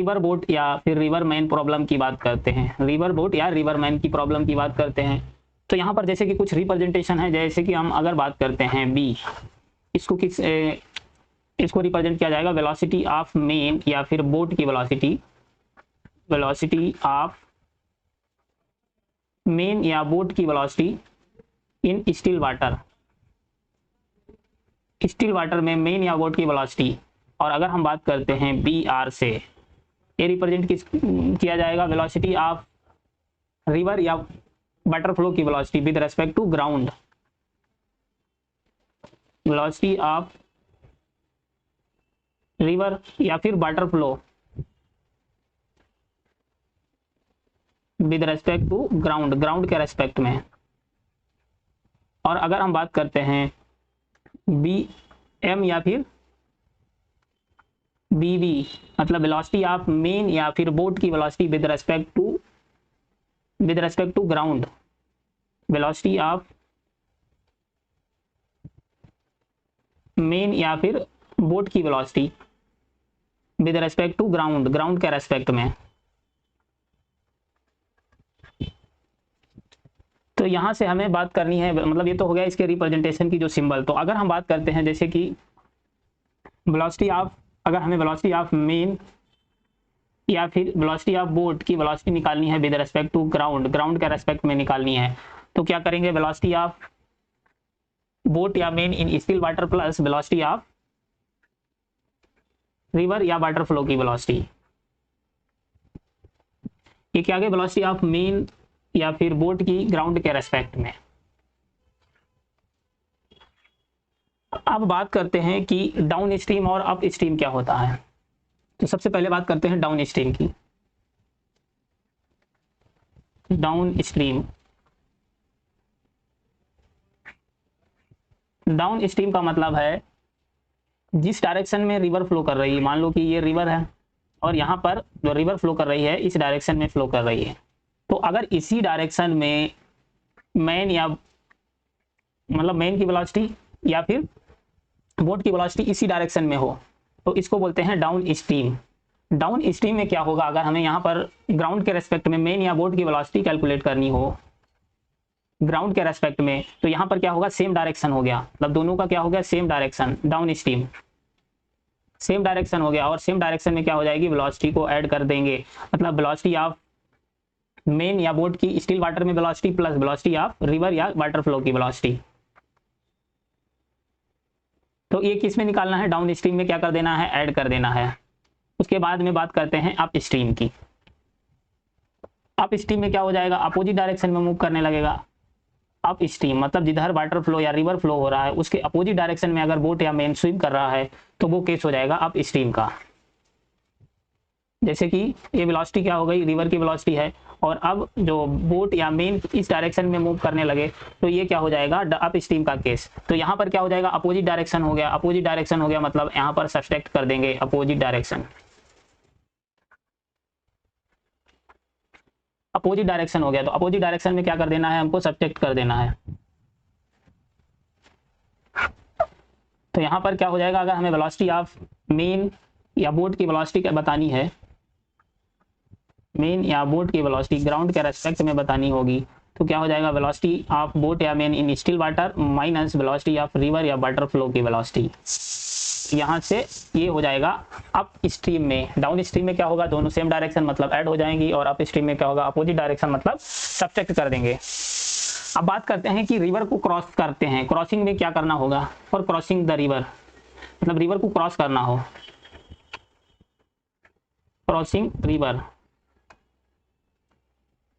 River boat या फिर river man problem की बात करते हैं, रिवर बोट या रिवर मैन की प्रॉब्लम की बात करते हैं, तो यहाँ पर जैसे कि कुछ रिप्रेजेंटेशन है, जैसे कि हम अगर बात करते हैं बी, इसको इसको रिप्रेजेंट किया जाएगा वेलोसिटी ऑफ मेन या फिर बोट की वेलोसिटी, वेलोसिटी ऑफ मेन या बोट की वेलोसिटी इन स्टिल वाटर, स्टिल वाटर में मेन या बोट की वेलोसिटी। और अगर हम बात करते हैं बी आर से, ये रिप्रेजेंट किया जाएगा वेलोसिटी ऑफ रिवर या वाटर फ्लो की velocity with respect to ground, velocity of river या फिर water flow with respect to ground, ground के रेस्पेक्ट में। और अगर हम बात करते हैं बी एम या फिर बी बी, मतलब वेलोसिटी ऑफ मेन या फिर बोट की velocity with respect to ground, velocity of man या फिर बोट की velocity with respect to ground, ground के रेस्पेक्ट में। तो यहां से हमें बात करनी है, मतलब ये तो हो गया इसके रिप्रेजेंटेशन की जो सिंबल। तो अगर हम बात करते हैं जैसे कि वेलोसिटी ऑफ, अगर हमें वेलोसिटी ऑफ मेन या फिर वेलोसिटी ऑफ बोट की वेलोसिटी निकालनी है with respect to ground, ground के रेस्पेक्ट में निकालनी है, तो क्या करेंगे, वेलोसिटी ऑफ बोट या man in still water plus velocity of river या वाटर फ्लो की वेलोसिटी। ये क्या आ गया, वेलोसिटी ऑफ मेन या फिर बोट की ग्राउंड के रेस्पेक्ट में। अब बात करते हैं कि डाउन स्ट्रीम और अप स्ट्रीम क्या होता है। तो सबसे पहले बात करते हैं डाउन स्ट्रीम की। डाउन स्ट्रीम, डाउन स्ट्रीम का मतलब है जिस डायरेक्शन में रिवर फ्लो कर रही है, मान लो कि ये रिवर है और यहाँ पर जो रिवर फ्लो कर रही है इस डायरेक्शन में फ्लो कर रही है, तो अगर इसी डायरेक्शन में मैन या मतलब मैन की वेलोसिटी या फिर बोट की वेलोसिटी इसी डायरेक्शन में हो तो इसको बोलते हैं डाउन स्ट्रीम। डाउन स्ट्रीम में क्या होगा, अगर हमें यहाँ पर ग्राउंड के रेस्पेक्ट में मैन या बोट की वेलोसिटी कैलकुलेट करनी हो ग्राउंड के रेस्पेक्ट में, तो यहाँ पर क्या होगा, सेम डायरेक्शन हो गया, मतलब दोनों का क्या हो गया, same direction, down stream same direction हो गया। और सेम डायरेक्शन में क्या हो जाएगी, वेलोसिटी को ऐड कर देंगे, मतलब वेलोसिटी ऑफ मेन या बोट की स्टिल वाटर में velocity plus velocity of river या वाटर फ्लो की वेलोसिटी। तो ये किस में निकालना है, डाउन स्ट्रीम में क्या कर देना है, ऐड कर देना है। उसके बाद में बात करते हैं अप स्ट्रीम की। अप स्ट्रीम में क्या हो जाएगा, अपोजिट डायरेक्शन में मूव करने लगेगा। अप स्ट्रीम मतलब जिधर वाटर फ्लो या रिवर फ्लो हो रहा है उसके अपोजिट डायरेक्शन में अगर बोट या मेन स्विम कर रहा है तो वो केस हो जाएगा अप स्ट्रीम का। जैसे कि ये वेलोसिटी क्या हो गई, रिवर की वेलोसिटी है, और अब जो बोट या मेन इस डायरेक्शन में मूव करने लगे तो ये क्या हो जाएगा, अप स्ट्रीम का केस। तो यहाँ पर क्या हो जाएगा, अपोजिट डायरेक्शन हो गया, अपोजिट डायरेक्शन हो गया मतलब यहाँ पर सब्सट्रैक्ट कर देंगे अपोजिट डायरेक्शन, अपोजिट डायरेक्शन हो गया, तो अपोजिट डायरेक्शन में क्या कर देना है, हमको सब्सट्रैक्ट कर देना है। तो यहाँ पर क्या हो जाएगा, अगर हमें वेलोसिटी ऑफ मेन या बोट की वेलोसिटी क्या बतानी है, मेन या बोट की वेलोसिटी ग्राउंड के रेस्पेक्ट में बतानी होगी, तो क्या हो जाएगा, वेलोसिटी ऑफ बोट या man in still water minus velocity of river या वाटर फ्लो की वेलोसिटी। यहाँ से ये हो जाएगा अप स्ट्रीम में। डाउन स्ट्रीम में क्या होगा, दोनों सेम डायरेक्शन मतलब ऐड हो जाएंगी, और अप स्ट्रीम में क्या होगा, अपोजिट डायरेक्शन मतलब सब्ट्रैक्ट कर देंगे। अब बात करते हैं कि रिवर को क्रॉस करते हैं, क्रॉसिंग में क्या करना होगा, फॉर क्रॉसिंग द रिवर, मतलब रिवर को क्रॉस करना हो, क्रॉसिंग रिवर,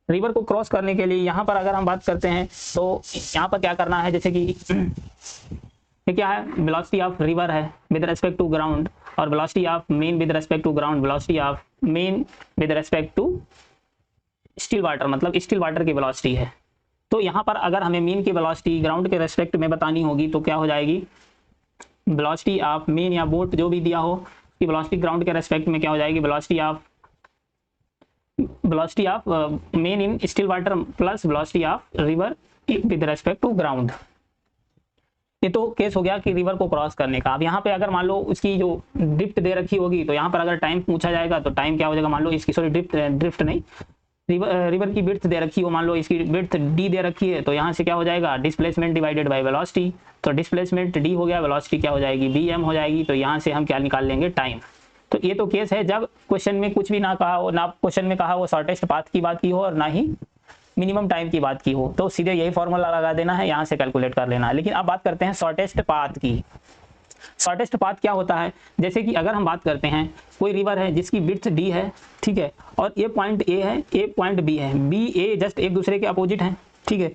रिवर को क्रॉस करने के लिए यहाँ पर अगर हम बात करते हैं तो यहाँ पर क्या करना है, जैसे कि ये क्या है, वेलोसिटी ऑफ रिवर है विद रेस्पेक्ट टू ग्राउंड, और velocity of man with respect to ground, velocity of man with respect to still water, मतलब स्टिल वाटर की वेलोसिटी है। तो यहाँ पर अगर हमें मेन की वेलोसिटी ग्राउंड के रेस्पेक्ट में बतानी होगी तो क्या हो जाएगी, वेलोसिटी ऑफ मेन या बोट जो भी दिया हो उसकी वेलोसिटी ग्राउंड के रेस्पेक्ट में क्या हो जाएगी, velocity of main in still water plus velocity of river with respect to ground. ये तो केस हो गया कि रिवर को क्रॉस करने का। अब यहाँ पे अगर मान लो उसकी जो ड्रिफ्ट दे रखी होगी तो यहाँ पर अगर टाइम पूछा जाएगा तो टाइम क्या हो जाएगा, मान लो इसकी, सॉरी ड्रिफ्ट नहीं, रिवर की विड्थ दे रखी हो, मान लो इसकी विड्थ डी दे रखी है, तो यहाँ से क्या हो जाएगा, डिस्प्लेसमेंट डिवाइडेड बाय वेलोसिटी। तो डिस्प्लेसमेंट डी हो गया, वेलोसिटी क्या हो जाएगी, बी एम हो जाएगी। तो यहाँ से हम क्या निकाल लेंगे, टाइम। तो ये तो केस है जब क्वेश्चन में कुछ भी ना कहा हो, ना क्वेश्चन में कहा हो शॉर्टेस्ट पाथ की बात की हो और ना ही मिनिमम टाइम की बात की हो, तो सीधे यही फॉर्मूला लगा देना है, यहाँ से कैलकुलेट कर लेना है। लेकिन अब बात करते हैं शॉर्टेस्ट पाथ की। शॉर्टेस्ट पाथ क्या होता है, जैसे कि अगर हम बात करते हैं कोई रिवर है जिसकी विड्थ डी है, ठीक है, और ये पॉइंट ए है, ए पॉइंट बी है, बी ए जस्ट एक दूसरे के अपोजिट हैं, ठीक है,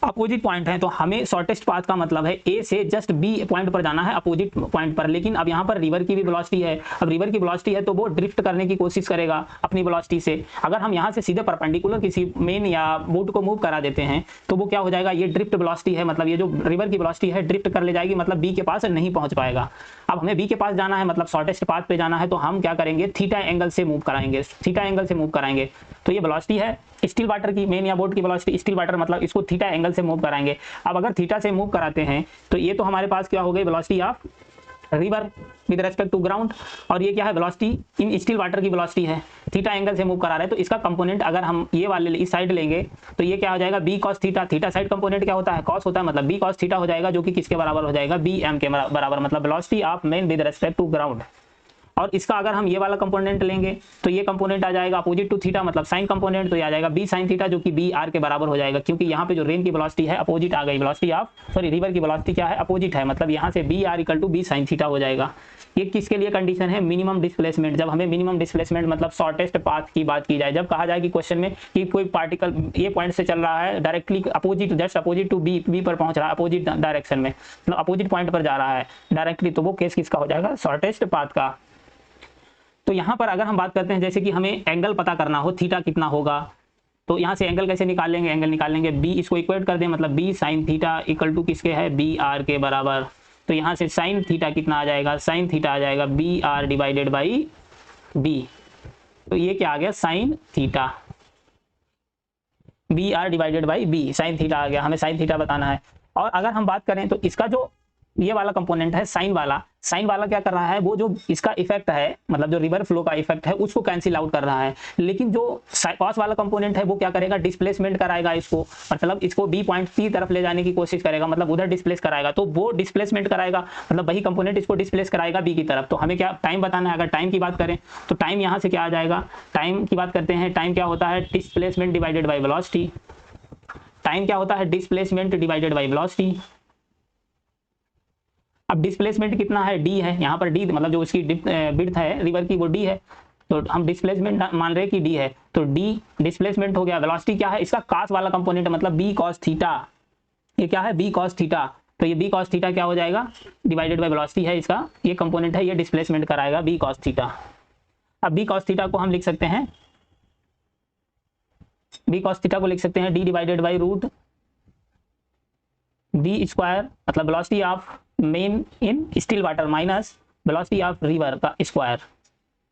अपोजिट पॉइंट है। तो हमें शॉर्टेस्ट पाथ का मतलब है ए से जस्ट बी पॉइंट पर जाना है, अपोजिट पॉइंट पर। लेकिन अब यहाँ पर रिवर की भी वेलोसिटी है, अब रिवर की वेलोसिटी है तो वो ड्रिफ्ट करने की कोशिश करेगा अपनी वेलोसिटी से। अगर हम यहाँ से सीधे परपेंडिकुलर किसी मेन या बोट को मूव करा देते हैं तो वो क्या हो जाएगा, ये ड्रिफ्ट वेलोसिटी है, मतलब ये जो रिवर की वेलोसिटी है ड्रिफ्ट कर ले जाएगी, मतलब बी के पास नहीं पहुंच पाएगा। अब हमें बी के पास जाना है, मतलब शॉर्टेस्ट पाथ पे जाना है, तो हम क्या करेंगे, थीटा एंगल से मूव कराएंगे, थीटा एंगल से मूव कराएंगे। तो ये वेलोसिटी है स्टील वाटर की, मेन या बोट की वेलोसिटी स्टील वाटर, मतलब इसको थीटा एंगल से मूव कराएंगे। अब अगर थीटा से मूव कराते हैं तो ये तो हमारे पास क्या हो गई, velocity of river with respect to ground, और ये क्या है, वेलोसिटी इन स्टील वाटर की वेलोसिटी है, थीटा एंगल से मूव करा रहे हैं। तो इसका कंपोनेंट अगर हम ये वाले इस साइड लेंगे तो ये क्या हो जाएगा, B cos theta. Theta side component क्या होता है, कॉस होता है, मतलब बी कॉस थीटा हो जाएगा, जो कि किसके बराबर हो जाएगा, बी एम के बराबर, मतलब velocity of man with respect to ground. और इसका अगर हम ये वाला कंपोनेंट लेंगे तो ये कंपोनेंट आ जाएगा अपोजिट टू थीटा, मतलब साइन कंपोनेंट, तो ये आ जाएगा बी साइन थीटा, जो कि बी आर के बराबर हो जाएगा, क्योंकि यहाँ पे जो रेन की वेलोसिटी है अपोजिट आ गई, वेलोसिटी ऑफ सॉरी रिवर की वेलोसिटी क्या है, अपोजिट है, मतलब यहाँ से B R equal to B sine theta हो जाएगा। ये किसके लिए कंडीशन है, मिनिमम डिस्प्लेसमेंट। जब हमें मिनिमम डिस्प्लेसमेंट मतलब शॉर्टेस्ट पाथ की बात की जाए, जब कहा जाए कि क्वेश्चन में कि कोई पार्टिकल ये पॉइंट से चल रहा है directly opposite, just opposite to B पर पहुंच रहा है, अपोजिट डायरेक्शन में, मतलब अपोजिट पॉइंट पर जा रहा है डायरेक्टली, तो वो केस किसका हो जाएगा, शॉर्टेस्ट पाथ का। तो यहाँ पर अगर हम बात करते हैं जैसे कि हमें एंगल पता करना हो, थीटा कितना होगा, तो यहाँ से एंगल कैसे निकाल लेंगे, एंगल निकाल लेंगे बी, इसको इक्वेट कर दें, मतलब B sine theta equal to किसके है, बी आर के बराबर। तो यहाँ से साइन थीटा कितना आ जाएगा, साइन थीटा आ जाएगा B R divided by B. तो ये क्या आ गया, sine theta, B R divided by B, sine theta आ गया, हमें साइन थीटा बताना है। और अगर हम बात करें तो इसका जो ये वाला कंपोनेंट है साइन वाला क्या कर रहा है, वो जो इसका इफेक्ट है, मतलब जो रिवर फ्लो का इफेक्ट है उसको कैंसिल आउट कर रहा है। लेकिन जो कॉस वाला कंपोनेंट है वो क्या करेगा, डिस्प्लेसमेंट कराएगा इसको, मतलब इसको बी पॉइंट की तरफ ले जाने की कोशिश करेगा, मतलब उधर डिस्प्लेस कराएगा, तो वो डिस्प्लेसमेंट कराएगा, मतलब वही कंपोनेंट इसको डिस्प्लेस कराएगा बी की तरफ। तो हमें क्या टाइम बताना है, अगर टाइम की बात करें तो टाइम यहाँ से क्या आ जाएगा, टाइम की बात करते हैं, टाइम क्या होता है, displacement divided by velocity. Time क्या होता है, डिस्प्लेसमेंट डिवाइडेड बाई वेलोसिटी। अब डिस्प्लेसमेंट कितना है, डी है, यहाँ पर डी मतलब जो उसकी विड्थ है रिवर की वो डी है, तो हम डिस्प्लेसमेंट मान रहे हैं कि डी है, तो डी डिस्प्लेसमेंट हो गया। वेलोसिटी क्या है, इसका कॉस वाला कंपोनेंट मतलब बी कॉस थीटा, ये क्या है, बी कॉस थीटा, तो ये बी कॉस थीटा क्या हो जाएगा, डिवाइडेड बाय वेलोसिटी है, इसका ये कंपोनेंट है, ये डिस्प्लेसमेंट कराएगा बी कॉस थीटा। अब बी कॉस थीटा को हम लिख सकते हैं, बी कॉस थीटा को लिख सकते हैं D divided by root D square, मतलब velocity of main in still water minus velocity of river का स्क्वायर।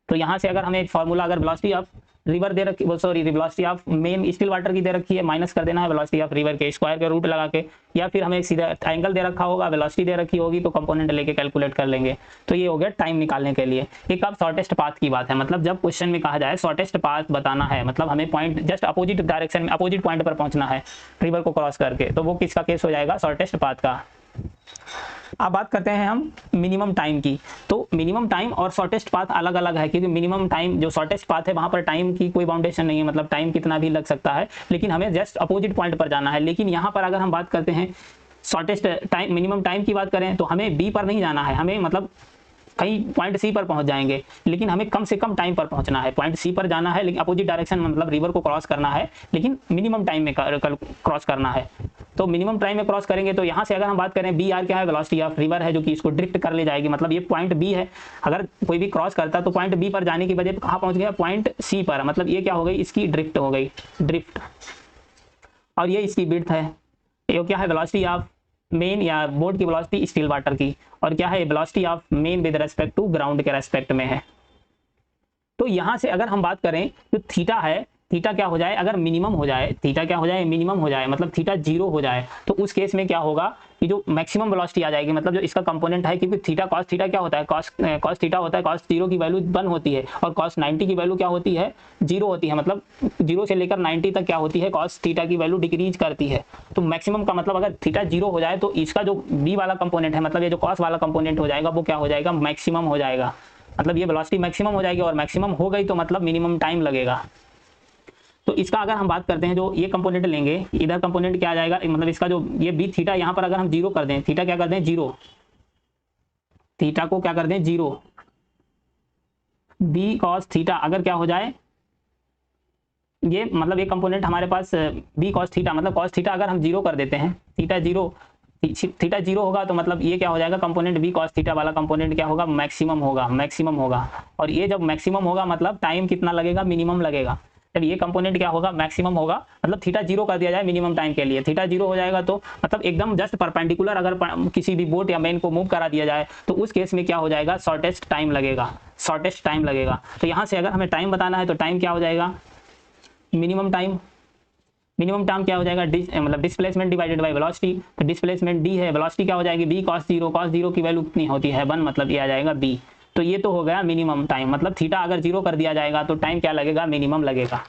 तो यहाँ से अगर हमें एक फॉर्मूला, अगर वेलोसिटी ऑफ रिवर दे रखी, sorry velocity of main steel water की दे रखी है, माइनस कर देना है वेलोसिटी ऑफ रिवर के स्क्वायर के रूट लगा के, या फिर हमें सीधा एंगल दे रखा होगा, वेलोसिटी दे रखी होगी, तो कंपोनेंट लेके कैलकुलेट कर लेंगे। तो ये हो गया टाइम निकालने के लिए। एक अब शॉर्टेस्ट पाथ की बात है, मतलब जब क्वेश्चन में कहा जाए शॉर्टेस्ट पाथ बताना है, मतलब हमें पॉइंट जस्ट अपोजिट डायरेक्शन में अपोजिट पॉइंट पर पहुंचना है रिवर को क्रॉस करके, तो वो किसका केस हो जाएगा, शॉर्टेस्ट पाथ का। अब बात करते हैं हम मिनिमम टाइम की। तो मिनिमम टाइम और शॉर्टेस्ट पाथ अलग अलग है, क्योंकि मिनिमम टाइम जो शॉर्टेस्ट पाथ है वहां पर टाइम की कोई बाउंडेशन नहीं है, मतलब टाइम कितना भी लग सकता है, लेकिन हमें जस्ट अपोजिट पॉइंट पर जाना है। लेकिन यहाँ पर अगर हम बात करते हैं शॉर्टेस्ट टाइम मिनिमम टाइम की बात करें तो हमें बी पर नहीं जाना है, हमें मतलब कहीं पॉइंट सी पर पहुंच जाएंगे, लेकिन हमें कम से कम टाइम पर पहुंचना है, पॉइंट सी पर जाना है, लेकिन अपोजिट डायरेक्शन में, मतलब रिवर को क्रॉस करना है, लेकिन मिनिमम टाइम में क्रॉस करना है। तो मिनिमम टाइम में क्रॉस करेंगे तो यहाँ से अगर हम बात करें बी आर क्या है, वेलोसिटी ऑफ रिवर है, जो कि इसको ड्रिफ्ट कर ले जाएगी, मतलब ये पॉइंट बी है, अगर कोई भी क्रॉस करता तो पॉइंट बी पर जाने की वजह कहाँ पहुंच गया, पॉइंट सी पर, मतलब ये क्या हो गई, इसकी ड्रिफ्ट हो गई, ड्रिफ्ट। और ये इसकी विड्थ है, ये क्या है, वेलोसिटी ऑफ मेन या बोट की वेलोसिटी स्टील वाटर की, और क्या है, velocity of man with respect to ground के रेस्पेक्ट में है। तो यहाँ से अगर हम बात करें तो थीटा है, थीटा क्या हो जाए, अगर मिनिमम हो जाए, थीटा क्या हो जाए, मिनिमम हो जाए, मतलब थीटा 0 हो जाए, तो उस केस में क्या होगा कि जो मैक्सिमम वेलोसिटी आ जाएगी, मतलब जो इसका कंपोनेंट है, क्योंकि थीटा कॉस थीटा क्या होता है, कॉस थीटा होता है, कॉस 0 की वैल्यू 1 होती है और कॉस 90 की वैल्यू क्या होती है, 0 होती है, मतलब 0 से लेकर 90 तक क्या होती है, कॉस थीटा की वैल्यू डिक्रीज करती है। तो मैक्सिमम का मतलब अगर थीटा 0 हो जाए तो इसका जो बी वाला कंपोनेंट है, मतलब ये जो कॉस वाला कंपोनेंट हो जाएगा वो क्या हो जाएगा, मैक्सिमम हो जाएगा, मतलब ये वेलोसिटी मैक्सिमम हो जाएगी, और मैक्सिमम हो गई तो मतलब मिनिमम टाइम लगेगा। तो इसका अगर हम बात करते हैं, जो ये कंपोनेंट लेंगे, इधर कंपोनेंट क्या आ जाएगा, मतलब इसका जो ये बी थीटा यहाँ पर अगर हम 0 कर दें, थीटा क्या कर दें 0, थीटा को क्या कर दें 0, बी कॉस थीटा अगर क्या हो जाए, ये मतलब ये कंपोनेंट हमारे पास बी कॉस थीटा, मतलब कॉस थीटा अगर हम 0 कर देते हैं, थीटा 0, थीटा 0 होगा तो मतलब ये क्या हो जाएगा, कंपोनेंट बी कॉस थीटा वाला कंपोनेंट क्या होगा, मैक्सिमम होगा, मैक्सिमम होगा। और ये जब मैक्सिमम होगा मतलब टाइम कितना लगेगा, मिनिमम लगेगा। जब ये कंपोनेंट क्या होगा, मैक्सिमम होगा, मतलब थीटा 0 कर दिया जाए मिनिमम टाइम के लिए, थीटा 0 हो जाएगा तो मतलब एकदम जस्ट परपेंडिकुलर अगर किसी भी बोट या मेन को मूव करा दिया जाए तो उस केस में क्या हो जाएगा, शॉर्टेस्ट टाइम लगेगा, शॉर्टेस्ट टाइम लगेगा। तो यहाँ से अगर हमें टाइम बताना है तो टाइम क्या हो जाएगा, मिनिमम टाइम, मिनिमम टाइम क्या हो जाएगा, मतलब डिस्प्लेसमेंट डिवाइडेड बाय वेलोसिटी, तो डिस्प्लेसमेंट डी है, वेलोसिटी क्या हो जाएगी, बी कॉस 0, कॉस 0 की वैल्यू कितनी होती है 1, मतलब ये आ जाएगा बी। तो ये तो हो गया मिनिमम टाइम, मतलब थीटा अगर 0 कर दिया जाएगा तो टाइम क्या लगेगा, मिनिमम लगेगा,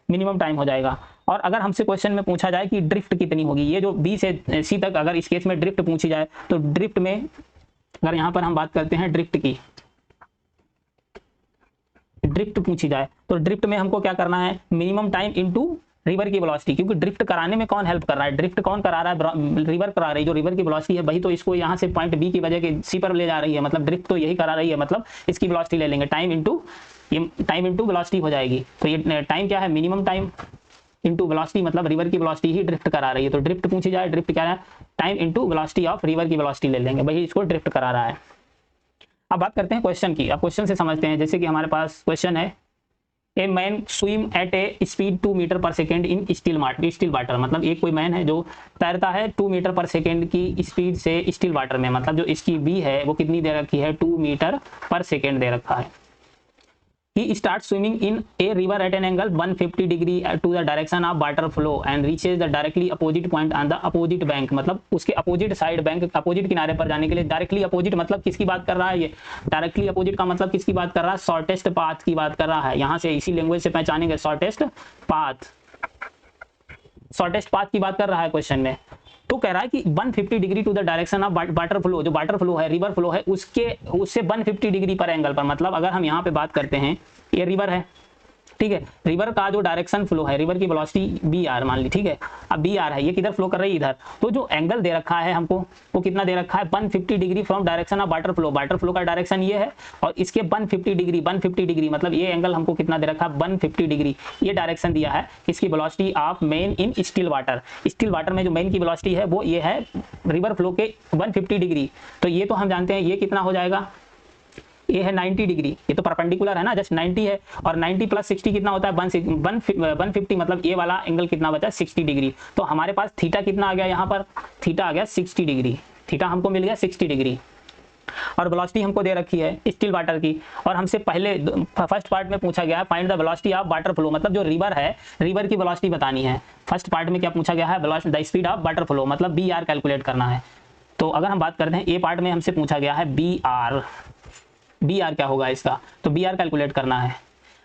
मिनिमम टाइम हो जाएगा। और अगर हमसे क्वेश्चन में पूछा जाए कि ड्रिफ्ट कितनी होगी, ये जो बी से सी तक अगर इस केस में ड्रिफ्ट पूछी जाए, तो ड्रिफ्ट में अगर यहाँ पर हम बात करते हैं ड्रिफ्ट की, ड्रिफ्ट पूछी जाए तो ड्रिफ्ट में हमको क्या करना है, मिनिमम टाइम इनटू रिवर की वेलोसिटी, क्योंकि ड्रिफ्ट कराने में कौन हेल्प कर रहा है, ड्रिफ्ट कौन करा रहा है, रिवर करा रही है, जो रिवर की वेलोसिटी है वही तो इसको यहाँ से पॉइंट बी की वजह के सी पर ले जा रही है, मतलब ड्रिफ्ट तो यही करा रही है, मतलब इसकी वेलोसिटी ले लेंगे, टाइम इनटू ये टाइम इनटू वेलोसिटी हो जाएगी। तो ये टाइम क्या है, मिनिमम टाइम इनटू वेलोसिटी, मतलब रिवर की वेलोसिटी ही ड्रिफ्ट करा रही है। तो ड्रिफ्ट पूछी जाए, ड्रिफ्ट क्या है, time into velocity of river की वेलोसिटी ले लेंगे, वही इसको ड्रिफ्ट करा रहा है। अब बात करते हैं क्वेश्चन की, अब क्वेश्चन से समझते हैं। जैसे कि हमारे पास क्वेश्चन है, a man swim at a speed 2 metre per second in still water, मतलब एक कोई मैन है जो तैरता है 2 मीटर पर सेकेंड की स्पीड से स्टील वाटर में, मतलब जो इसकी बी है वो कितनी दे रखी है, 2 मीटर पर सेकेंड दे रखा है। He starts swimming in a river at an angle 150 degree to the direction of water flow and reaches the directly opposite point on the opposite bank, मतलब उसके अपोजिट साइड, बैंक अपोजिट किनारे पर जाने के लिए, directly opposite मतलब किसकी बात कर रहा है, ये डायरेक्टली अपोजिट का मतलब किसकी बात कर रहा है, शॉर्टेस्ट पाथ की बात कर रहा है। यहाँ से इसी लैंग्वेज से पहचानेंगे, शॉर्टेस्ट पाथ, शॉर्टेस्ट पाथ की बात कर रहा है क्वेश्चन में। तो कह रहा है कि 150 degree to the direction of water flow, जो वाटर फ्लो है, रिवर फ्लो है, उससे 150 डिग्री पर एंगल पर, मतलब अगर हम यहाँ पे बात करते हैं, ये रिवर है, ठीक है, रिवर का जो डायरेक्शन फ्लो है, रिवर की वेलोसिटी बी आर मान ली, ठीक है, अब बी आर है, ये किधर फ्लो कर रही है, इधर, तो जो एंगल दे रखा है हमको वो कितना दे रखा है, 150 degree from direction of water flow का डायरेक्शन ये है, और इसके 150 डिग्री मतलब ये एंगल हमको कितना दे रखा है, 150 डिग्री, ये डायरेक्शन दिया है इसकी velocity of main in still water में जो मेन की वेलोसिटी है वो ये है रिवर फ्लो के 150 डिग्री। तो ये तो हम जानते हैं ये कितना हो जाएगा, ये है 90 डिग्री, ये तो परपेंडिकुलर है ना, जस्ट 90 है, और 90 प्लस 60 कितना होता है, 150, मतलब ये वाला एंगल कितना बचा, 60 डिग्री। तो हमारे पास थीटा कितना आ गया, यहाँ पर थीटा आ गया 60 डिग्री, थीटा हमको मिल गया 60 डिग्री, और वेलोसिटी हमको दे रखी है स्टिल वाटर की। और हमसे पहले फर्स्ट पार्ट में पूछा गया है find the velocity of water flow, मतलब जो रिवर है, रिवर की वेलोसिटी बतानी है। फर्स्ट पार्ट में क्या पूछा गया है, the speed of water flow, मतलब बी आर कैलकुलेट करना है। तो अगर हम बात करते हैं ए पार्ट में हमसे पूछा गया है बी आर क्या होगा इसका, तो बी आर कैलकुलेट करना है।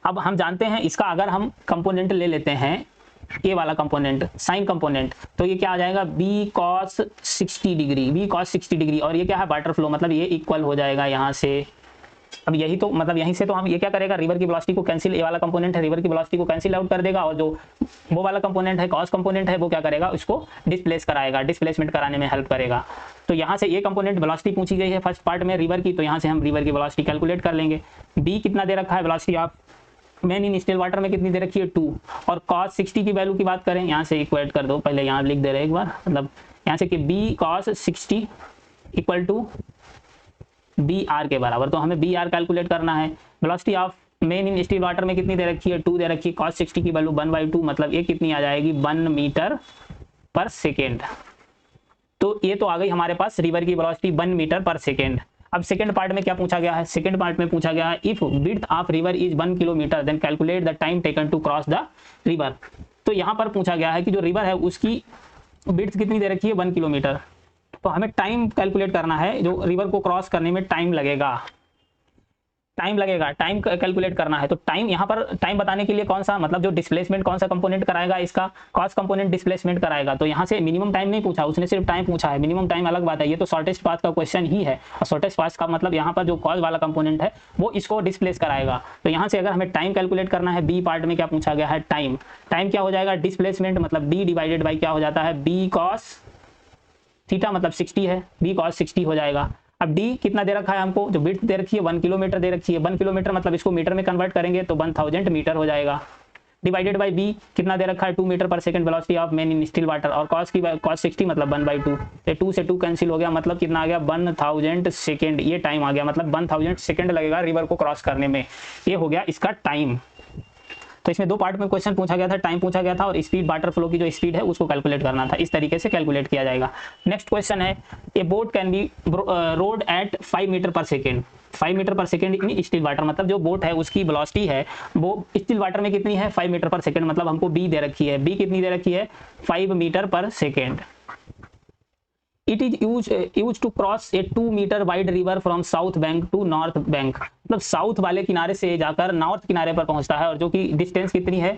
अब हम जानते हैं इसका, अगर हम कंपोनेंट ले लेते हैं ये वाला कंपोनेंट, साइन कंपोनेंट, तो ये क्या आ जाएगा, बी कॉस 60 डिग्री, और ये क्या है, वाटर फ्लो, मतलब ये इक्वल हो जाएगा यहाँ से। अब यही तो मतलब यहीं से तो हम ये क्या करेगा, रिवर की वेलोसिटी को कैंसिल, ये वाला कंपोनेंट है रिवर की वेलोसिटी को कैंसिल आउट कर देगा, और जो वो वाला कंपोनेंट है कॉस कंपोनेंट है वो क्या करेगा, उसको डिस्प्लेस कराएगा, डिस्प्लेसमेंट कराने में हेल्प करेगा। तो यहाँ से ये कंपोनेंट वेलोसिटी पूछी गई है फर्स्ट पार्ट में रिवर की, तो यहाँ से हम रिवर की वेलोसिटी कैलकुलेट कर लेंगे। बी कितना दे रखा है, velocity of main in still water में कितनी दे रखी है 2, और कॉस 60 की वैल्यू की बात करें, यहाँ से इक्वेट कर दो, पहले यहाँ लिख दे रहे एक बार, मतलब यहाँ से कि B cos 60 equal to B R के बराबर, तो हमें बी आर कैलकुलेट करना है। Velocity of main in still water में कितनी दे रखी है, 2 दे रखी है, कॉस 60 की वैल्यू 1/2, मतलब ये कितनी आ जाएगी, 1 मीटर पर सेकेंड। तो ये तो आ गई हमारे पास रिवर की वेलोसिटी 1 मीटर पर सेकेंड। अब सेकंड पार्ट में क्या पूछा गया है, सेकंड पार्ट में पूछा गया है if width of river is 1 kilometre then calculate the time taken to cross the river. तो यहाँ पर पूछा गया है कि जो रिवर है उसकी विड्थ कितनी दे रखी है 1 किलोमीटर, तो हमें टाइम कैलकुलेट करना है, जो रिवर को क्रॉस करने में टाइम लगेगा, टाइम कैलकुलेट करना है। तो टाइम यहाँ पर टाइम बताने के लिए कौन सा मतलब जो डिस्प्लेसमेंट कौन सा कंपोनेंट कराएगा, इसका कॉस कंपोनेंट डिस्प्लेसमेंट कराएगा। तो यहाँ से मिनिमम टाइम नहीं पूछा, उसने सिर्फ टाइम पूछा है, मिनिमम टाइम अलग बात है, ये तो शॉर्टेस्ट पाथ का क्वेश्चन ही है, और शॉर्टेस्ट पाथ का मतलब यहाँ पर जो कॉज वाला कंपोनेंट है वो इसको डिस्प्लेस कराएगा। तो यहाँ से अगर हमें टाइम कैलकुलेट करना है, बी पार्ट में क्या पूछा गया है, टाइम क्या हो जाएगा, डिस्प्लेसमेंट मतलब डी डिवाइडेड बाई क्या हो जाता है, बी कॉस थीटा मतलब 60 है, बी कॉस 60 हो जाएगा। अब डी कितना दे रखा है हमको, जो विड्थ दे रखी है 1 किलोमीटर दे रखी है, 1 किलोमीटर मतलब इसको मीटर में कन्वर्ट करेंगे तो 1000 मीटर हो जाएगा, डिवाइडेड बाई बी कितना दे रखा है 2 मीटर पर second velocity of main in still water, और कॉस 60 मतलब 1/2, ये 2 से 2 कैंसिल हो गया, मतलब कितना आ गया 1000 सेकेंड, ये टाइम आ गया, मतलब 1000 सेकेंड लगेगा रिवर को क्रॉस करने में, ये हो गया इसका टाइम। तो इसमें 2 पार्ट में क्वेश्चन पूछा गया था, टाइम पूछा गया था और स्पीड, वाटर फ्लो की जो स्पीड है उसको कैलकुलेट करना था, इस तरीके से कैलकुलेट किया जाएगा। नेक्स्ट क्वेश्चन है, a boat can be rowed at 5 metre per second, 5 metre per second in still water, मतलब जो बोट है उसकी वेलोसिटी है वो स्टिल वाटर में कितनी है 5 मीटर पर सेकेंड, मतलब हमको बी दे रखी है, बी कितनी दे रखी है 5 metre per second. It is used to cross a 2 metre wide river from south bank to north bank, मतलब साउथ वाले किनारे से जाकर नॉर्थ किनारे पर पहुंचता है, और जो कि डिस्टेंस कितनी है,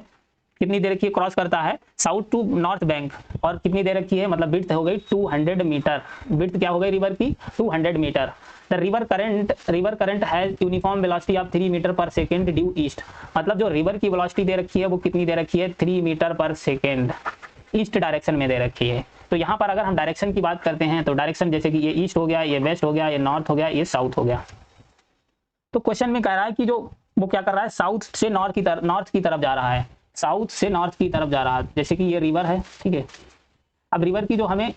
कितनी दे रखी है, क्रॉस करता है साउथ टू नॉर्थ बैंक, और कितनी दे रखी है, मतलब विड्थ हो गई 200 मीटर, विड्थ क्या हो गई रिवर की 200 मीटर। The river current has uniform velocity of 3 metre per second due east, मतलब जो रिवर की वेलोसिटी दे रखी है वो कितनी दे रखी है 3 metre per second, east direction में दे रखी है। तो यहाँ पर अगर हम डायरेक्शन की बात करते हैं तो डायरेक्शन जैसे कि ये ईस्ट हो गया, ये वेस्ट हो गया, ये नॉर्थ हो गया, ये साउथ हो गया। तो क्वेश्चन में कह रहा है कि जो वो क्या कर रहा है, साउथ से नॉर्थ की तरफ जा रहा है, साउथ से नॉर्थ की तरफ जा रहा है, जैसे कि ये रिवर है, ठीक है। अब रिवर की जो हमें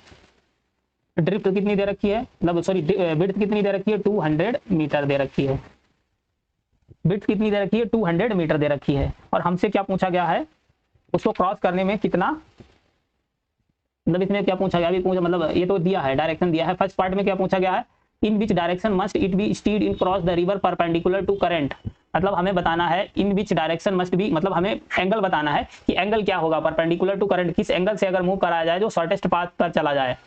ड्रिफ्ट कितनी दे रखी है, मतलब सॉरी विड्थ कितनी दे रखी है 200 मीटर दे रखी है, विड्थ कितनी दे रखी है 200 मीटर दे रखी है, और हमसे क्या पूछा गया है, उसको क्रॉस करने में कितना, मतलब इसमें क्या पूछा गया, अभी पूछा मतलब ये तो दिया है, डायरेक्शन दिया है। फर्स्ट पार्ट में क्या पूछा गया है, in which direction must it be steered in cross the river perpendicular to current, मतलब हमें बताना है in which direction must be, मतलब हमें एंगल बताना है कि एंगल क्या होगा परपेंडिकुलर टू करंट, किस एंगल से अगर मूव कराया जाए जो शॉर्टेस्ट पाथ पर चला जाए,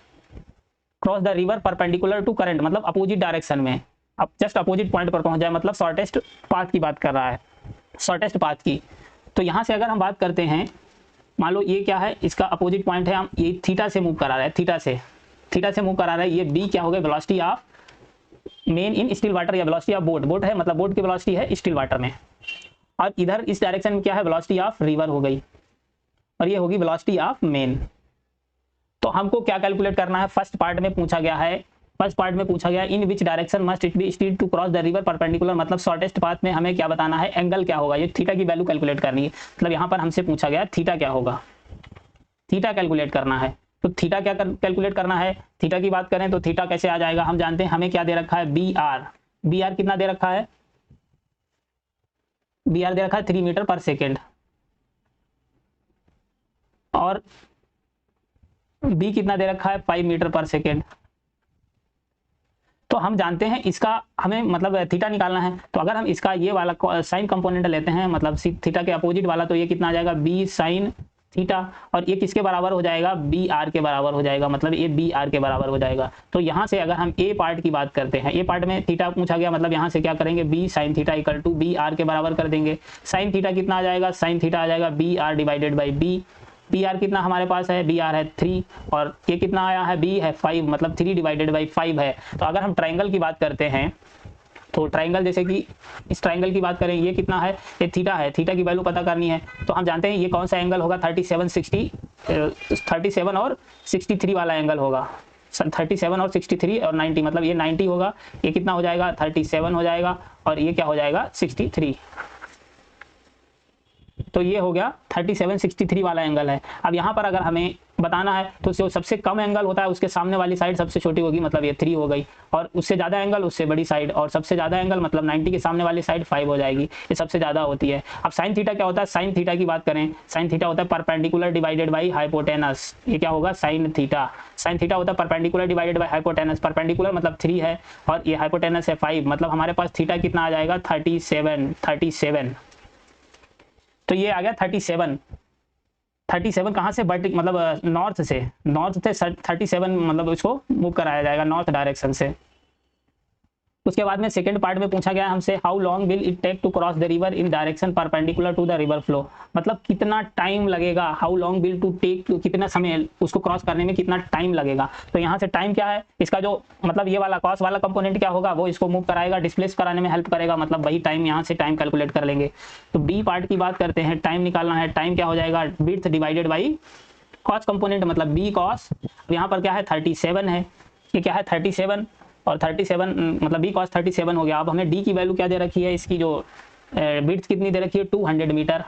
cross the river perpendicular to current मतलब अपोजिट डायरेक्शन में, अब जस्ट अपोजिट पॉइंट पर पहुंच जाए, मतलब शॉर्टेस्ट पाथ की बात कर रहा है, शॉर्टेस्ट पाथ की। तो यहाँ से अगर हम बात करते हैं, मान लो ये क्या है, इसका अपोजिट पॉइंट है, हम ये थीटा से मूव करा रहा है, थीटा से मूव करा रहा है, ये बी क्या हो गया velocity of main in still water, या वेलोसिटी ऑफ बोट है, मतलब बोट की वेलोसिटी है स्टिल वाटर में, और इधर इस डायरेक्शन में क्या है वेलोसिटी ऑफ रिवर हो गई, और ये होगी वेलोसिटी ऑफ मेन। तो हमको क्या कैलकुलेट करना है, फर्स्ट पार्ट में पूछा गया in which direction must it be steered to cross the river perpendicular, मतलब शॉर्टेस्ट पाथ में हमें क्या बताना है, एंगल क्या होगा, ये थीटा की वैल्यू कैलकुलेट करनी है, मतलब यहाँ पर हमसे पूछा गया थीटा क्या होगा, थीटा कैलकुलेट करना है। तो थीटा क्या कैलकुलेट करना है, थीटा की बात करें तो थीटा कैसे आ जाएगा, हम जानते हैं हमें क्या दे रखा है बी आर कितना दे रखा है, बी आर दे रखा है 3 मीटर पर सेकेंड, और बी कितना दे रखा है 5 मीटर पर सेकेंड। तो हम जानते हैं इसका हमें मतलब थीटा निकालना है, तो अगर हम इसका ये वाला साइन कंपोनेंट लेते हैं, मतलब थीटा के अपोजिट वाला, तो ये कितना आ जाएगा बी साइन थीटा, और ये किसके बराबर हो जाएगा बी आर के बराबर हो जाएगा, मतलब ये बी आर के बराबर हो जाएगा। तो यहाँ से अगर हम ए पार्ट की बात करते हैं, ए पार्ट में थीटा पूछा गया, मतलब यहाँ से क्या करेंगे B sine theta equal to B R के बराबर कर देंगे। साइन थीटा कितना आ जाएगा, साइन थीटा आ जाएगा B R divided by B R कितना हमारे पास है, बी आर है 3, और ये कितना आया है बी है 5, मतलब 3 डिवाइडेड बाई 5 है। तो अगर हम ट्राइंगल की बात करते हैं, तो ट्राइंगल जैसे कि इस ट्राइंगल की बात करें, ये कितना है, ये थीटा है, थीटा की वैल्यू पता करनी है, तो हम जानते हैं ये कौन सा एंगल होगा 37 और 63 वाला एंगल होगा, 37 और 63 और 90, मतलब ये 90 होगा, ये कितना हो जाएगा 37 हो जाएगा, और ये क्या हो जाएगा 63, तो ये हो गया 37 63 वाला एंगल है। अब यहाँ पर अगर हमें बताना है तो जो सबसे कम एंगल होता है उसके सामने वाली साइड सबसे छोटी होगी, मतलब ये 3 हो गई, और उससे ज़्यादा एंगल उससे बड़ी साइड, और सबसे ज़्यादा एंगल मतलब 90 के सामने वाली साइड 5 हो जाएगी, ये सबसे ज़्यादा होती है। अब साइन थीटा क्या होता है, साइन थीटा की बात करें, साइन थीटा होता है परपेंडिकुलर डिवाइडेड बाई हाइपोटेनस, ये क्या होगा साइन थीटा, साइन थीटा होता है perpendicular divided by hypotenuse, perpendicular मतलब 3 है और ये हाइपोटेनस है 5, मतलब हमारे पास थीटा कितना आ जाएगा 37। तो ये आ गया 37 कहाँ से, मतलब नॉर्थ से 37 मतलब उसको मूव कराया जाएगा नॉर्थ डायरेक्शन से। उसके बाद में सेकंड पार्ट में पूछा गया हमसे how long will it take to cross the river in direction perpendicular to the river flow, मतलब कितना टाइम लगेगा, how long will to take, कितना समय उसको क्रॉस करने में कितना टाइम लगेगा। तो यहाँ से टाइम क्या है, इसका जो मतलब ये वाला कॉस वाला कंपोनेंट क्या होगा, वो इसको मूव कराएगा, डिस्प्लेस कराने में हेल्प करेगा, मतलब वही टाइम यहाँ से टाइम कैलकुलेट कर लेंगे। तो बी पार्ट की बात करते हैं, टाइम निकालना है, टाइम क्या हो जाएगा width divided by cos component, मतलब बी कॉस, यहाँ पर क्या है 37 है, ये क्या है 37 और 37 मतलब बी कॉस 37 हो गया। अब हमें डी की वैल्यू क्या दे रखी है, इसकी जो विड्थ कितनी दे रखी है 200 मीटर,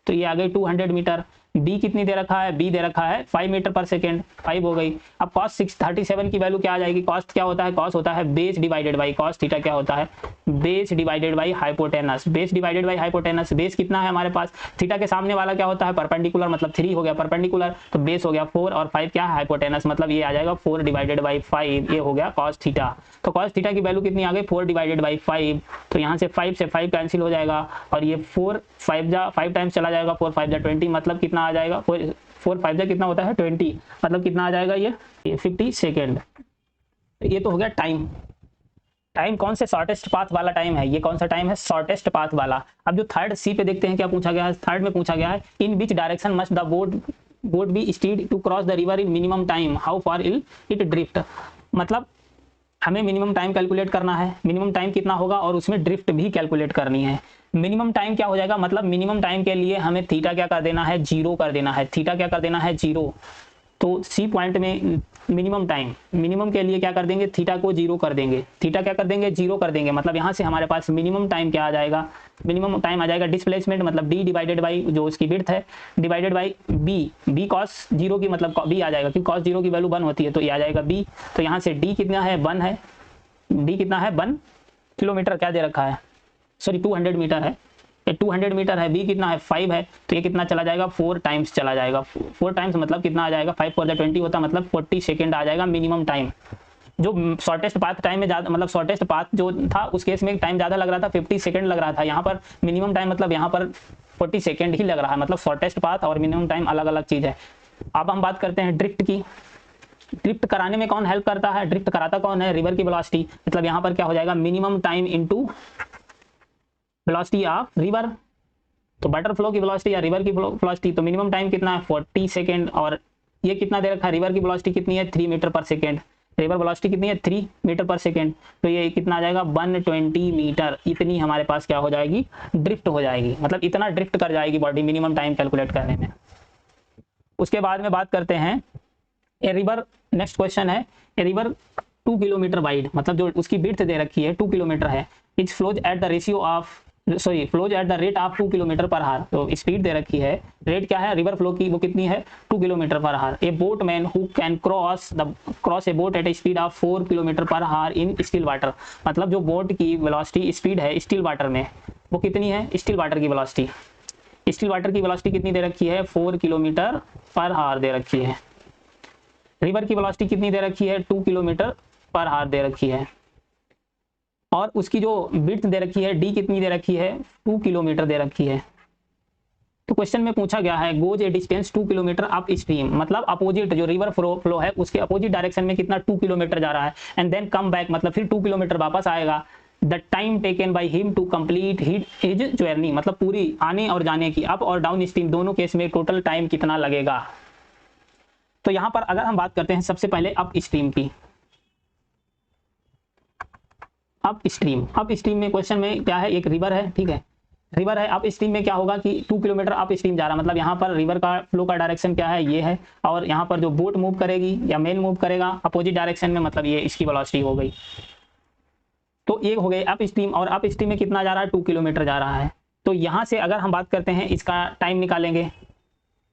तो ये आ गई 200 मीटर। बी कितनी दे रखा है, बी दे रखा है 5 मीटर पर सेकेंड, 5 हो गई। अब कॉस 37 की वैल्यू क्या आ जाएगी, कॉस्ट क्या होता है, कॉस होता है base divided by cos theta, क्या होता है base divided by hypotenuse, base divided by hypotenuse, base कितना है हमारे पास, थीटा के सामने वाला क्या होता है परपेंडिकुलर, मतलब 3 हो गया परपेंडिकुलर, तो बेस हो गया 4 और 5 क्या है हाइपोटेनस, मतलब ये आ जाएगा 4 डिवाइडेड बाई 5, ये हो गया कॉस थीटा। तो कॉस थीटा की वैल्यू कितनी आ गई 4 डिवाइडेड बाई 5, तो यहाँ से 5 से 5 कैंसिल हो जाएगा और ये 4 5 टाइम्स चला जाएगा, 4 5 20, मतलब कितना आ जाएगा 4 5 कितना होता है 20, मतलब कितना आ जाएगा ये 50 सेकेंड। ये तो हो गया टाइम। टाइम कौन से शॉर्टेस्ट पाथ वाला टाइम है, ये कौन सा टाइम है शॉर्टेस्ट पाथ वाला। अब जो थर्ड सी पे देखते हैं क्या पूछा गया है, थर्ड में पूछा गया है in which direction must the boat be steered to cross the river in minimum time, how far it drift, मतलब हमें मिनिमम टाइम कैलकुलेट करना है, मिनिमम टाइम कितना होगा और उसमें ड्रिफ्ट भी कैलकुलेट करनी है। मिनिमम टाइम क्या हो जाएगा, मतलब मिनिमम टाइम के लिए हमें थीटा क्या कर देना है 0 कर देना है, थीटा क्या कर देना है 0। तो सी पॉइंट में मिनिमम टाइम, मिनिमम के लिए क्या कर देंगे थीटा को 0 कर देंगे, थीटा क्या कर देंगे 0 कर देंगे, मतलब यहाँ से हमारे पास मिनिमम टाइम क्या आ जाएगा, मिनिमम टाइम आ जाएगा डिस्प्लेसमेंट मतलब डी डिवाइडेड बाई जो उसकी विड्थ है डिवाइडेड बाई बी कॉस 0 की, मतलब बी आ जाएगा क्योंकि कॉस 0 की वैल्यू 1 होती है, तो ये आ जाएगा बी। तो यहाँ से डी कितना है 1 है, डी कितना है 1 किलोमीटर क्या दे रखा है, सॉरी 200 मीटर है, 200 मीटर है, बी कितना है 5 है, तो ये कितना चला जाएगा 4 टाइम्स चला जाएगा, 4 टाइम्स मतलब कितना आ जाएगा 5 4 20 होता है, मतलब 40 सेकेंड आ जाएगा मिनिमम टाइम। जो शॉर्टेस्ट पाथ टाइम में ज़्यादा, मतलब शॉर्टेस्ट पाथ जो था उस केस में टाइम ज़्यादा लग रहा था 50 सेकेंड लग रहा था, यहाँ पर मिनिमम टाइम मतलब यहाँ पर 40 सेकेंड ही लग रहा है, मतलब शॉर्टेस्ट पाथ और मिनिमम टाइम अलग अलग चीज़ है। अब हम बात करते हैं ड्रिफ्ट की। ड्रिफ्ट कराने में कौन हेल्प करता है, ड्रिफ्ट कराता कौन है, रिवर की वेलोसिटी, मतलब यहाँ पर क्या हो जाएगा minimum time into velocity of river, तो वाटर फ्लो की वेलोसिटी या रिवर की वेलोसिटी, तो मिनिमम टाइम कितना है 40 सेकेंड, और ये कितना दे रखा है रिवर की वेलोसिटी कितनी है 3 metre per second, river velocity कितनी है 3 मीटर पर सेकेंड, तो ये कितना आ जाएगा 120 मीटर, इतनी हमारे पास क्या हो जाएगी ड्रिफ्ट हो जाएगी, मतलब इतना ड्रिफ्ट कर जाएगी बॉडी मिनिमम टाइम कैलकुलेट करने में। उसके बाद में बात करते हैं ए रिवर, नेक्स्ट क्वेश्चन है ए रिवर 2 किलोमीटर वाइड, मतलब जो उसकी विड्थ दे रखी है 2 किलोमीटर है, is flows at the ratio of flows eight the rate of 2 kilometre per our, तो स्पीड दे रखी है, रेट क्या है रिवर फ्लो की वो कितनी है 2 kilometre per hour. A boat man who can cross a boat at a speed of 4 kilometre per hour in still water, मतलब जो बोट की वेलोसिटी स्पीड है स्टिल वाटर में वो कितनी है, स्टिल वाटर की वेलोसिटी, स्टिल वाटर की वेलोसिटी कितनी दे रखी है 4 किलोमीटर पर आवर दे रखी है, रिवर की वेलोसिटी कितनी दे रखी है 2 किलोमीटर पर आवर दे रखी है, और उसकी जो विड्थ दे रखी है डी कितनी दे रखी है 2 किलोमीटर दे रखी है। तो क्वेश्चन में पूछा गया है गोज ए डिस्टेंस 2 किलोमीटर अप स्ट्रीम, मतलब अपोजिट जो रिवर फ्लो है उसके अपोजिट डायरेक्शन में कितना 2 किलोमीटर जा रहा है, एंड देन कम बैक मतलब फिर 2 किलोमीटर वापस आएगा, the time taken by him to complete his journey, मतलब पूरी आने और जाने की अप और डाउन स्ट्रीम दोनों केस में टोटल टाइम कितना लगेगा। तो यहाँ पर अगर हम बात करते हैं सबसे पहले अप स्ट्रीम की, अप स्ट्रीम में क्वेश्चन में क्या है एक रिवर है, ठीक है रिवर है, अप स्ट्रीम में क्या होगा कि 2 किलोमीटर अप स्ट्रीम जा रहा है, मतलब यहाँ पर रिवर का फ्लो का डायरेक्शन क्या है ये है, और यहाँ पर जो बोट मूव करेगी या मेन मूव करेगा अपोजिट डायरेक्शन में, मतलब ये इसकी वेलोसिटी हो गई। तो एक हो गई अप स्ट्रीम, और अप स्ट्रीम में कितना जा रहा है 2 किलोमीटर जा रहा है। तो यहाँ से अगर हम बात करते हैं इसका टाइम निकालेंगे,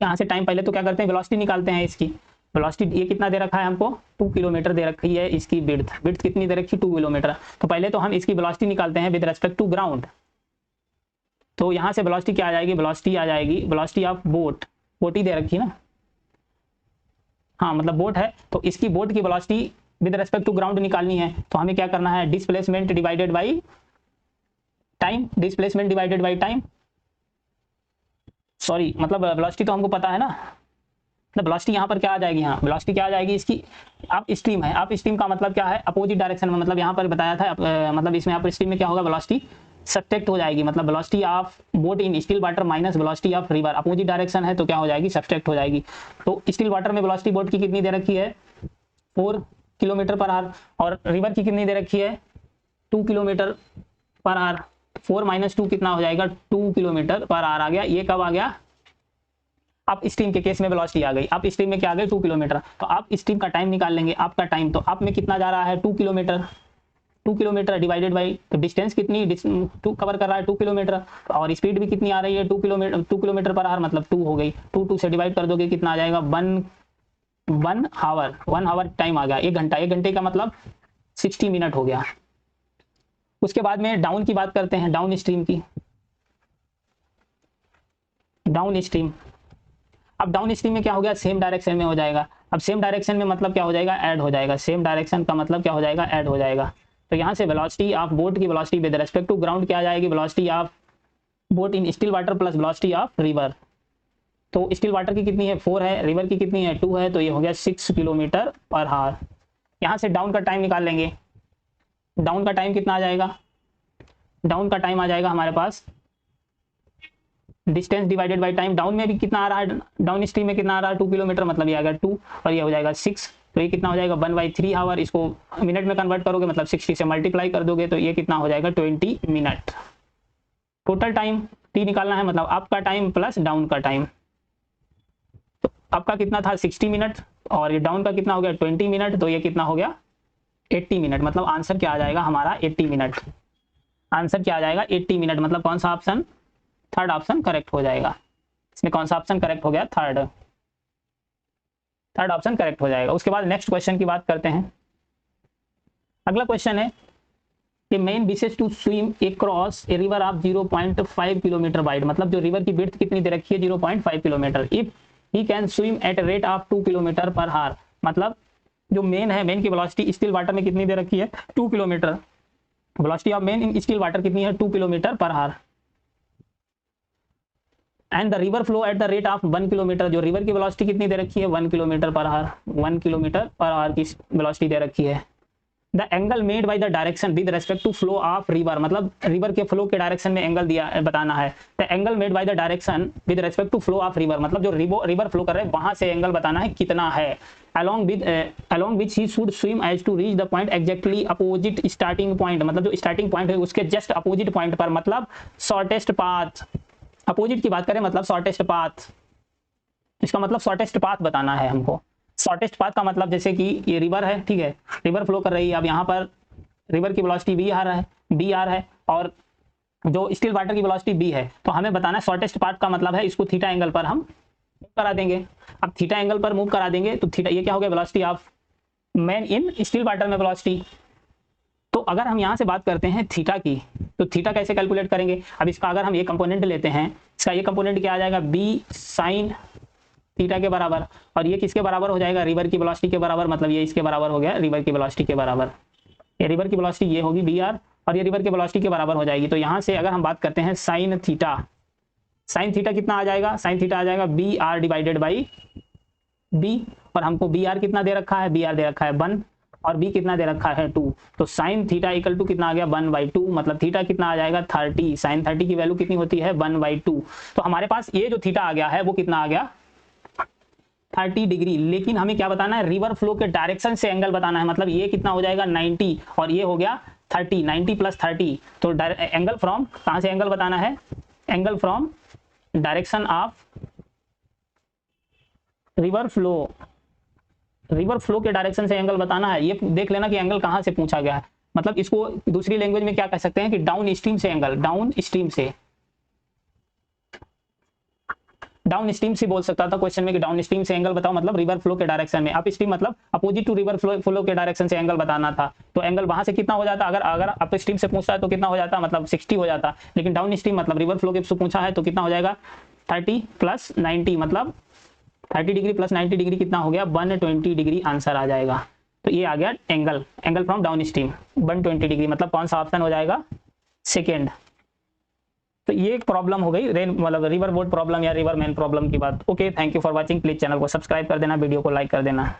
यहाँ से टाइम, पहले तो क्या करते हैं, वेलोसिटी निकालते हैं इसकी। वेलोसिटी ये कितना दे रखा है हमको, 2 किलोमीटर दे रखी है इसकी विड्थ। विड्थ कितनी दे रखी है, 2 किलोमीटर। तो पहले तो हम इसकी वेलोसिटी निकालते हैं विद रेस्पेक्ट टू ग्राउंड। तो यहाँ से वेलोसिटी क्या आ जाएगी, वेलोसिटी आ जाएगी वेलोसिटी ऑफ बोट, बोट ही दे रखी है ना, हाँ मतलब बोट है, तो इसकी बोट की velocity with respect to ground निकालनी है। तो हमें क्या करना है, displacement divided by time, displacement divided by time, sorry मतलब वेलोसिटी तो हमको पता है ना, मतलब वेलोसिटी यहाँ पर क्या आ जाएगी, हाँ वेलोसिटी क्या आ जाएगी इसकी, अप स्ट्रीम है। अप स्ट्रीम का मतलब क्या है, अपोजिट डायरेक्शन में, मतलब यहाँ पर बताया था मतलब इसमें अप स्ट्रीम में क्या होगा, वेलोसिटी सब्ट्रैक्ट हो जाएगी, मतलब velocity of boat in still water minus velocity of river, opposite direction है तो क्या हो जाएगी, सब्ट्रैक्ट हो जाएगी। तो स्टिल वाटर में वेलोसिटी बोट की कितनी दे रखी है, 4 किलोमीटर पर आवर, और रिवर की कितनी दे रखी है, 2 किलोमीटर पर आवर। 4 - 2 कितना हो जाएगा, 2 किलोमीटर पर आवर आ गया। ये कब आ गया, अप स्ट्रीम के केस में वेलोसिटी आ गई। अप स्ट्रीम में क्या आ गई, 2 किलोमीटर। तो अप स्ट्रीम का टाइम निकाल लेंगे, आपका टाइम, तो अप में कितना जा रहा है, 2 किलोमीटर, 2 किलोमीटर डिवाइडेड बाई, तो डिस्टेंस कितनी, 2 कवर कर रहा है 2 किलोमीटर, और स्पीड भी कितनी आ रही है, 2 किलोमीटर पर आवर, मतलब 2 हो गई। 2 से डिवाइड कर दोगे कितना आ जाएगा, 1 आवर टाइम आ गया, 1 घंटा। 1 घंटे का मतलब 60 मिनट हो गया। उसके बाद में डाउन की बात करते हैं, डाउन स्ट्रीम की। डाउन स्ट्रीम, अब डाउन स्ट्रीम में क्या हो गया, सेम डायरेक्शन में हो जाएगा। अब सेम डायरेक्शन में मतलब क्या हो जाएगा, ऐड हो जाएगा। सेम डायरेक्शन का मतलब क्या हो जाएगा, ऐड हो जाएगा। तो यहाँ से वेलोसिटी ऑफ बोट की velocity with respect to ground क्या आ जाएगी, velocity of boat in still water plus velocity of river. तो स्टिल वाटर की कितनी है, 4 है, रिवर की कितनी है, 2 है, तो ये हो गया 6 किलोमीटर पर आवर। यहाँ से डाउन का टाइम निकाल लेंगे। डाउन का टाइम कितना आ जाएगा, डाउन का टाइम आ जाएगा हमारे पास distance divided by time. Down में भी कितना आ रहा है, डाउन स्ट्रीम में कितना आ रहा है, 2 किलोमीटर, मतलब ये आ गया 2, और ये हो जाएगा 6। तो ये कितना हो जाएगा, 1/3 आवर। इसको मिनट में कन्वर्ट करोगे, मतलब 60 से मल्टीप्लाई कर दोगे, तो ये कितना हो जाएगा, 20 मिनट। टोटल टाइम टी निकालना है, मतलब आपका टाइम प्लस डाउन का टाइम। तो आपका कितना था, 60 मिनट, और ये डाउन का कितना हो गया, 20 मिनट। तो ये कितना हो गया, 80 मिनट। मतलब आंसर क्या आ जाएगा हमारा, 80 मिनट। आंसर क्या आ जाएगा, 80 मिनट। मतलब कौन सा ऑप्शन, थर्ड ऑप्शन करेक्ट हो जाएगा। इसमें कौन सा ऑप्शन करेक्ट हो गया, थर्ड ऑप्शन करेक्ट हो जाएगा। उसके बाद नेक्स्ट क्वेश्चन की बात करते हैं। अगला क्वेश्चन है कि man wishes to swim across a river of 0.5 kilometre wide, मतलब जो रिवर की विड्थ कितनी दे रखी है, 0.5 kilometre. If he can swim at rate of 2 kilometre per our, मतलब जो मेन है, मेन की वेलोसिटी स्टिल वाटर में कितनी दे रखी है, 2 kilometre. Velocity of main in still water कितनी है, 2 kilometre per hour. And the river flow at the rate of 1 kilometre, जो रिवर की वेलोसिटी कितनी दे रखी है, 1 kilometre per hour. 1 kilometre per hour की वेलोसिटी दे रखी है। The angle made by the direction with respect to flow of river, मतलब रिवर के फ्लो के डायरेक्शन में एंगल दिया बताना है। The angle made by the direction with respect to flow of river, मतलब जो रिवर फ्लो कर रहे हैं वहां से एंगल बताना है कितना है। along which he should swim as to reach the point exactly opposite starting point, मतलब जो स्टार्टिंग पॉइंट है उसके जस्ट अपोजिट पॉइंट पर, मतलब शॉर्टेस्ट पाथ। अपोजिट की बात करें मतलब शॉर्टेस्ट पाथ, इसका मतलब शॉर्टेस्ट पाथ बताना है हमको। शॉर्टेस्ट पाथ का मतलब जैसे कि ये रिवर है, ठीक है, रिवर फ्लो कर रही है। अब यहाँ पर रिवर की वेलोसिटी बी आ रहा है, बी आर है, और जो स्टिल वाटर की वेलोसिटी बी है। तो हमें बताना है शॉर्टेस्ट पाथ का मतलब है इसको थीटा एंगल पर हम मूव करा देंगे। अब थीटा एंगल पर मूव करा देंगे तो थीटा, ये क्या हो गया, velocity of man in still water में वेलोसिटी। तो अगर हम यहाँ से बात करते हैं थीटा की, तो थीटा कैसे कैलकुलेट करेंगे। अब इसका अगर हम ये कंपोनेंट लेते हैं, इसका ये कंपोनेंट क्या आ जाएगा, बी साइन थीटा के बराबर, और ये किसके बराबर हो जाएगा, रिवर की वेलोसिटी के बराबर, मतलब ये इसके बराबर हो गया, रिवर की वेलोसिटी के बराबर। ये रिवर की वेलोसिटी ये होगी बी आर, और ये रिवर की वेलोसिटी के बराबर हो जाएगी। तो यहाँ से अगर हम बात करते हैं साइन थीटा, साइन थीटा कितना आ जाएगा, साइन थीटा आ जाएगा B R divided by B, और हमको बी आर कितना दे रखा है, बी आर दे रखा है 1, और बी कितना दे रखा है 2। तो साइन थीटा इक्वल टू कितना आ गया, 1/2, मतलब थीटा कितना आ जाएगा 30। साइन 30 की वैल्यू कितनी होती है, 1/2। तो हमारे पास ये जो थीटा आ गया है वो कितना आ गया, 30 डिग्री। लेकिन हमें क्या बताना है, रिवर फ्लो के डायरेक्शन से एंगल बताना है, मतलब ये कितना हो जाएगा 90, और ये हो गया 30, 90 + 30। तो एंगल फ्रॉम, कहाँ से एंगल बताना है, angle from direction of river flow, river flow के डायरेक्शन से एंगल बताना है। ये देख लेना कि एंगल कहाँ से पूछा गया है, मतलब इसको दूसरी लैंग्वेज में क्या कह सकते हैं कि डाउन स्ट्रीम से एंगल, डाउन स्ट्रीम से, डाउन स्ट्रीम से बोल सकता था क्वेश्चन में कि डाउन स्ट्रीम से एंगल बताओ, मतलब रिवर फ्लो के डायरेक्शन में। अप स्ट्रीम मतलब अपोजिट टू रिवर फ्लो के डायरेक्शन से एंगल बताना था, तो एंगल वहां से कितना हो जाता, अगर अगर अप स्ट्रीम से पूछता है तो कितना हो जाता, मतलब 60 हो जाता। लेकिन डाउन स्ट्रीम मतलब रिवर फ्लो के से पूछा है तो कितना हो जाएगा 30 प्लस 90, मतलब 30 डिग्री प्लस 90 डिग्री कितना हो गया 120 डिग्री आंसर आ जाएगा। तो ये आ गया angle, angle from down stream 120 degree, मतलब कौन सा ऑप्शन हो जाएगा, सेकेंड। तो ये एक प्रॉब्लम हो गई रेन मतलब रिवर बोट प्रॉब्लम या रिवर मैन प्रॉब्लम की बात। Okay, thank you for watching, please channel को सब्सक्राइब कर देना, वीडियो को लाइक कर देना।